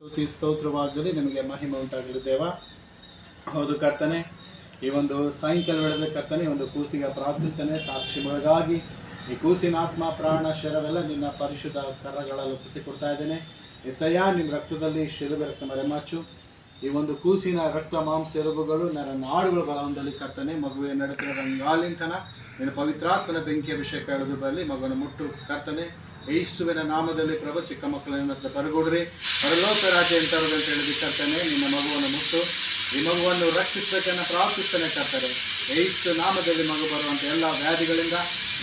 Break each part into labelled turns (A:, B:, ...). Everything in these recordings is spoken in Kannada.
A: ಸ್ತುತಿ ಸ್ತೋತ್ರವಾಗಲಿ, ನಿಮಗೆ ಮಹಿಮೆ ಉಂಟಾಗಲಿ ದೇವ. ಹೌದು ಕರ್ತನೆ, ಈ ಒಂದು ಸಾಯಂಕಾಲ ವೇಳೆಯಲ್ಲಿ ಕರ್ತನೆ ಈ ಒಂದು ಕೂಸಿಗೆ ಪ್ರಾರ್ಥಿಸ್ತೇನೆ. ಸಾಕ್ಷಿಗಳಿಗಾಗಿ ಈ ಕೂಸಿನ ಆತ್ಮ ಪ್ರಾಣ ಶರೀರವೆಲ್ಲ ನಿನ್ನ ಪರಿಶುದ್ಧ ಕರಗಳಲ್ಲಿ ಒಪ್ಪಿಸಿಕೊಡ್ತಾ ಇದ್ದೇನೆ. ಎಸಯ್ಯ, ನಿಮ್ಮ ರಕ್ತದಲ್ಲಿ ಶಿಲುಬೆ ರಕ್ತ ಮರೆಮಾಚು. ಈ ಒಂದು ಕೂಸಿನ ರಕ್ತ ಮಾಂಸ ಎಲುಬುಗಳು ನನ್ನ ನಾಡುಗಳ ಬಲವಂದಲ್ಲಿ ಕರ್ತನೆ, ಮಗುವಿನ ನಡಕಿನ ಗಾಲಿಂಕನ ನಿನ್ನ ಪವಿತ್ರಾತ್ಮನ ಬೆಂಕಿ ಅಭಿಷೇಕ ಎಳೆದು ಬರಲಿ. ಮಗುವನ್ನು ಮುಟ್ಟು ಕರ್ತನೆ, ಯೇಸುವಿನ ನಾಮದಲ್ಲಿ ಪ್ರಭು. ಚಿಕ್ಕ ಮಕ್ಕಳನ್ನ ಬರಗೂಡ್ರಿ, ಪರಲೋಕ ರಾಜ್ಯ ಎಂತರದಂತ ಹೇಳಿ ಕರ್ತನೆ, ನಿನ್ನ ಮಗುವನ್ನು ಮುಟ್ಟು ಈ ಮಗುವನ್ನು ರಕ್ಷಿಸಬೇಕನ್ನ ಪ್ರಾರ್ಥಿಸ್ತೇನೆ ಕರ್ತನೆ. ಯೇಸು ನಾಮದಲ್ಲಿ ಮಗು ಬರುವಂಥ ಎಲ್ಲ ವ್ಯಾಧಿಗಳಿಂದ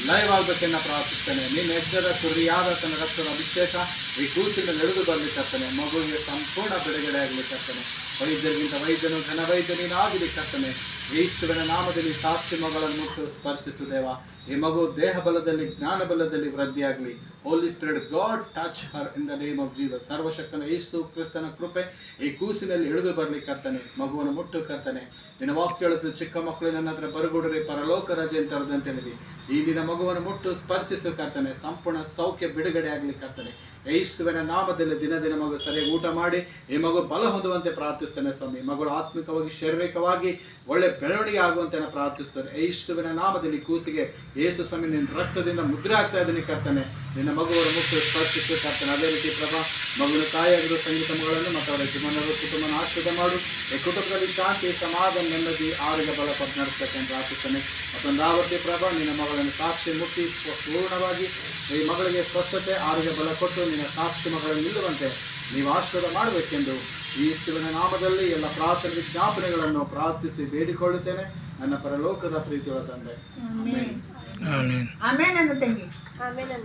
A: ಲಯವಾಗಬೇಕೆನ್ನ ಪ್ರಾರ್ಥಿಸ್ತೇನೆ. ನಿನ್ನ ಹೆಸರ ಕುರಿಯಾದ ತನ್ನ ರಕ್ತದ ಅಭಿಷೇಕ ಈ ಕೂಸಿನ ನಡೆದು ಬರಲಿ ಕರ್ತನೆ. ಮಗುವಿಗೆ ಸಂಪೂರ್ಣ ಬಿಡುಗಡೆ ಆಗಲಿ ಕರ್ತನೆ. ವೈದ್ಯರಿಗಿಂತ ವೈದ್ಯನು ಘನವೈದ್ಯ ನೀನಾಗಲಿ ಕರ್ತನೆ. ಯೇಸುವಿನ ನಾಮದಲ್ಲಿ ಸಾಕ್ಷಿ ಮಗಳನ್ನು ಮುಟ್ಟು ಸ್ಪರ್ಶಿಸುದೇವ. ಈ ಮಗು ದೇಹ ಬಲದಲ್ಲಿ ಜ್ಞಾನ ಬಲದಲ್ಲಿ ವೃದ್ಧಿಯಾಗಲಿ. Holy spirit God touch her in the name of Jesus. ಸರ್ವಶಕ್ತನ ಯೇಸು ಕ್ರಿಸ್ತನ ಕೃಪೆ ಈ ಕೂಸಿನಲ್ಲಿ ಇಳಿದು ಬರಲಿ ಕರ್ತನೆ. ಮಗುವನ್ನು ಮುಟ್ಟು ಕರ್ತನೆ. ನಿನ್ನ ವಾಕ್ಯ ಹೇಳುತ್ತೆ, ಚಿಕ್ಕ ಮಕ್ಕಳು ನನ್ನ ಹತ್ರ ಬರಗೂಡ್ರಿ, ಪರಲೋಕ ರಜೆ ಅಂತ ಹೇಳಿದಿ. ಈ ನಿನ್ನ ಮಗುವನ್ನು ಮುಟ್ಟು ಸ್ಪರ್ಶಿಸು ಕರ್ತನೆ. ಸಂಪೂರ್ಣ ಸೌಖ್ಯ ಬಿಡುಗಡೆ ಆಗಲಿ ಕರ್ತನೆ. ಯೇಸುವಿನ ನಾಮದಲ್ಲಿ ದಿನ ದಿನ ಮಗು ಸರಿಯಾಗಿ ಊಟ ಮಾಡಿ ಈ ಮಗು ಬಲ ಹೊಂದುವಂತೆ ಪ್ರಾರ್ಥಿಸ್ತೇನೆ ಸ್ವಾಮಿ. ಮಗಳು ಆತ್ಮಿಕವಾಗಿ ಶಾರೀರಿಕವಾಗಿ ಒಳ್ಳೆ ಬೆಳವಣಿಗೆ ಆಗುವಂತೆ ಪ್ರಾರ್ಥಿಸ್ತೇನೆ. ಯೇಸುವಿನ ನಾಮದಲ್ಲಿ ಕೂಸಿಗೆ ಯೇಸು ಸ್ವಾಮಿ ನಿನ್ನ ರಕ್ತದಿಂದ ಮುದ್ರೆ ಆಗ್ತಾ ಇದ್ದೀನಿ ಕರ್ತನೆ. ನಿನ್ನ ಮಗುವನ್ನು ಮುಟ್ಟು ಸ್ಪರ್ಶಿಸು ಕರ್ತನೆ. ಅದೇ ರೀತಿ ಪ್ರಭಾ, ಮಗುವಿನ ತಾಯಿಯಾಗಿರೋ ಸಂಗೀತ ಮಗಳನ್ನು ಮತ್ತು ಅವರ ಜೀವನದ ಕುಟುಂಬನ ಆಶ್ರಯ ಮಾಡು. ಈ ಕುಟುಂಬದಲ್ಲಿ ಶಾಂತಿ, ಸಮಾಧಾನ, ನೆಮ್ಮದಿ, ಆರೋಗ್ಯ ಬಲ ಪಟ್ಟು ನಡೆಸ್ತಕ್ಕಂಥ ಪ್ರಾರ್ಥಿಸ್ತೇನೆ. ಮತ್ತೊಂದು ಆವರ್ತಿ ಪ್ರಭಾ, ನಿನ್ನ ಮಗಳನ್ನು ಸಾಕ್ಷಿ ಮುಟ್ಟಿ ಪೂರ್ಣವಾಗಿ ಈ ಮಗಳಿಗೆ ಸ್ವಸ್ಥತೆ, ಆರೋಗ್ಯ ಬಲ ಕೊಟ್ಟು ನಿನ್ನ ಸಾಕ್ಷಿ ಮಗಳನ್ನು ನಿಲ್ಲುವಂತೆ ನೀವು ಆಶೀರ್ವಾದ ಮಾಡಬೇಕೆಂದು ಯೇಸುವಿನ ನಾಮದಲ್ಲಿ ಎಲ್ಲ ಪ್ರಾರ್ಥನೆ ವಿಜ್ಞಾಪನೆಗಳನ್ನು ಪ್ರಾರ್ಥಿಸಿ ಬೇಡಿಕೊಳ್ಳುತ್ತೇನೆ. ನನ್ನ ಪರಲೋಕದ ಪ್ರೀತಿಯ ತಂದೆ. ಆಮೆನ್.
B: ಆಮೆನ್. ಆಮೆನ್.